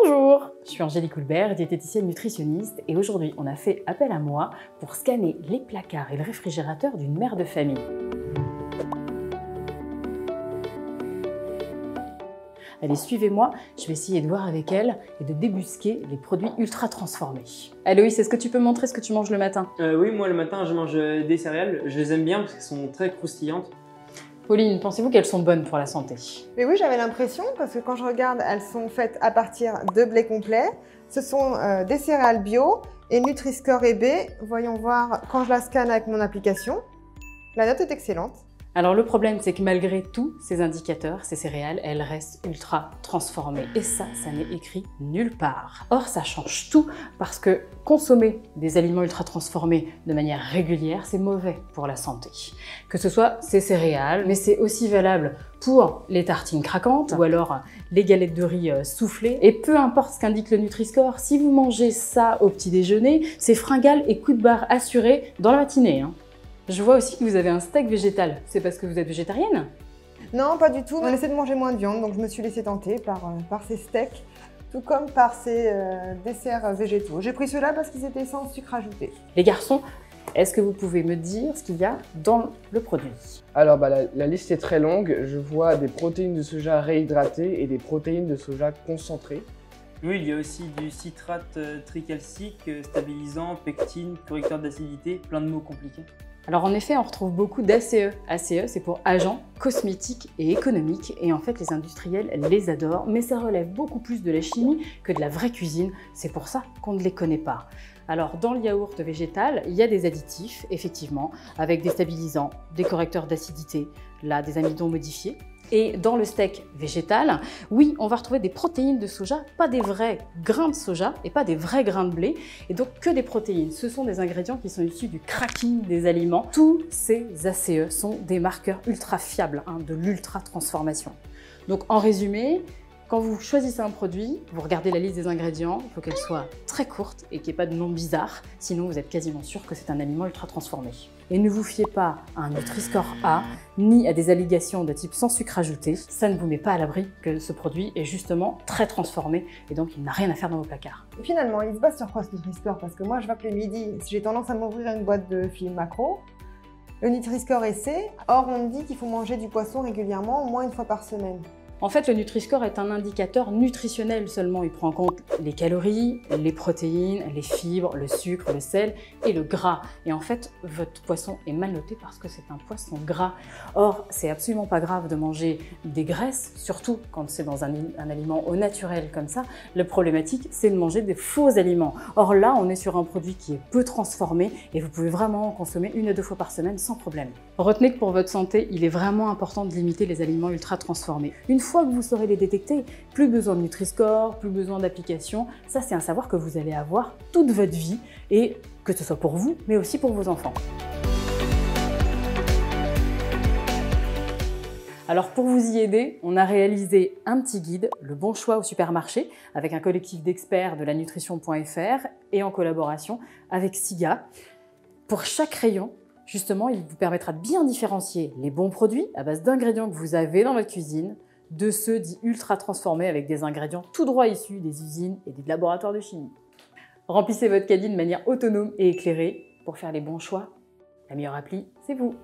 Bonjour, je suis Angélique Houlbert, diététicienne nutritionniste et aujourd'hui on a fait appel à moi pour scanner les placards et le réfrigérateur d'une mère de famille. Allez, suivez-moi, je vais essayer de voir avec elle et de débusquer les produits ultra transformés. Aloïs, est-ce que tu peux me montrer ce que tu manges le matin? Oui, moi le matin je mange des céréales, je les aime bien parce qu'elles sont très croustillantes. Pauline, pensez-vous qu'elles sont bonnes pour la santé? Mais oui, j'avais l'impression, parce que quand je regarde, elles sont faites à partir de blé complet. Ce sont des céréales bio et Nutri-Score et B. Voyons voir quand je la scanne avec mon application. La note est excellente. Alors le problème, c'est que malgré tous ces indicateurs, ces céréales, elles restent ultra transformées. Et ça n'est écrit nulle part. Or, ça change tout parce que consommer des aliments ultra transformés de manière régulière, c'est mauvais pour la santé. Que ce soit ces céréales, mais c'est aussi valable pour les tartines craquantes ou alors les galettes de riz soufflées. Et peu importe ce qu'indique le Nutri-Score, si vous mangez ça au petit déjeuner, c'est fringale et coup de barre assuré dans la matinée. Je vois aussi que vous avez un steak végétal. C'est parce que vous êtes végétarienne? Non, pas du tout. On essaie de manger moins de viande, donc je me suis laissée tenter par ces steaks, tout comme par ces desserts végétaux. J'ai pris ceux-là parce qu'ils étaient sans sucre ajouté. Les garçons, est-ce que vous pouvez me dire ce qu'il y a dans le produit? Alors la liste est très longue. Je vois des protéines de soja réhydratées et des protéines de soja concentrées. Oui, il y a aussi du citrate tricalcique, stabilisant, pectine, correcteur d'acidité, plein de mots compliqués. Alors en effet, on retrouve beaucoup d'ACE. ACE, c'est pour agents cosmétiques et économiques. Et en fait, les industriels les adorent, mais ça relève beaucoup plus de la chimie que de la vraie cuisine. C'est pour ça qu'on ne les connaît pas. Alors dans le yaourt végétal, il y a des additifs, effectivement, avec des stabilisants, des correcteurs d'acidité, là, des amidons modifiés. Et dans le steak végétal, oui, on va retrouver des protéines de soja, pas des vrais grains de soja et pas des vrais grains de blé, et donc que des protéines. Ce sont des ingrédients qui sont issus du cracking des aliments. Tous ces ACE sont des marqueurs ultra fiables de l'ultra transformation. Donc en résumé, quand vous choisissez un produit, vous regardez la liste des ingrédients, il faut qu'elle soit très courte et qu'il n'y ait pas de nom bizarre, sinon vous êtes quasiment sûr que c'est un aliment ultra transformé. Et ne vous fiez pas à un Nutri-Score A, ni à des allégations de type sans sucre ajouté. Ça ne vous met pas à l'abri que ce produit est justement très transformé et donc il n'a rien à faire dans vos placards. Finalement, il se base sur quoi ce Nutri-Score? Parce que moi, je vois que le midi, j'ai tendance à m'ouvrir une boîte de fils macro. Le Nutri-Score est C. Or, on me dit qu'il faut manger du poisson régulièrement, au moins une fois par semaine. En fait, le Nutri-Score est un indicateur nutritionnel seulement. Il prend en compte les calories, les protéines, les fibres, le sucre, le sel et le gras. Et en fait, votre poisson est mal noté parce que c'est un poisson gras. Or, c'est absolument pas grave de manger des graisses, surtout quand c'est dans un aliment au naturel comme ça. Le problématique, c'est de manger des faux aliments. Or là, on est sur un produit qui est peu transformé et vous pouvez vraiment en consommer 1 à 2 fois par semaine sans problème. Retenez que pour votre santé, il est vraiment important de limiter les aliments ultra transformés. Une fois que vous saurez les détecter, plus besoin de Nutri-Score, plus besoin d'application. Ça, c'est un savoir que vous allez avoir toute votre vie et que ce soit pour vous, mais aussi pour vos enfants. Alors pour vous y aider, on a réalisé un petit guide, le bon choix au supermarché, avec un collectif d'experts de la nutrition.fr et en collaboration avec SIGA. Pour chaque rayon, justement, il vous permettra de bien différencier les bons produits à base d'ingrédients que vous avez dans votre cuisine de ceux dits ultra transformés avec des ingrédients tout droit issus des usines et des laboratoires de chimie. Remplissez votre caddie de manière autonome et éclairée pour faire les bons choix. La meilleure appli, c'est vous!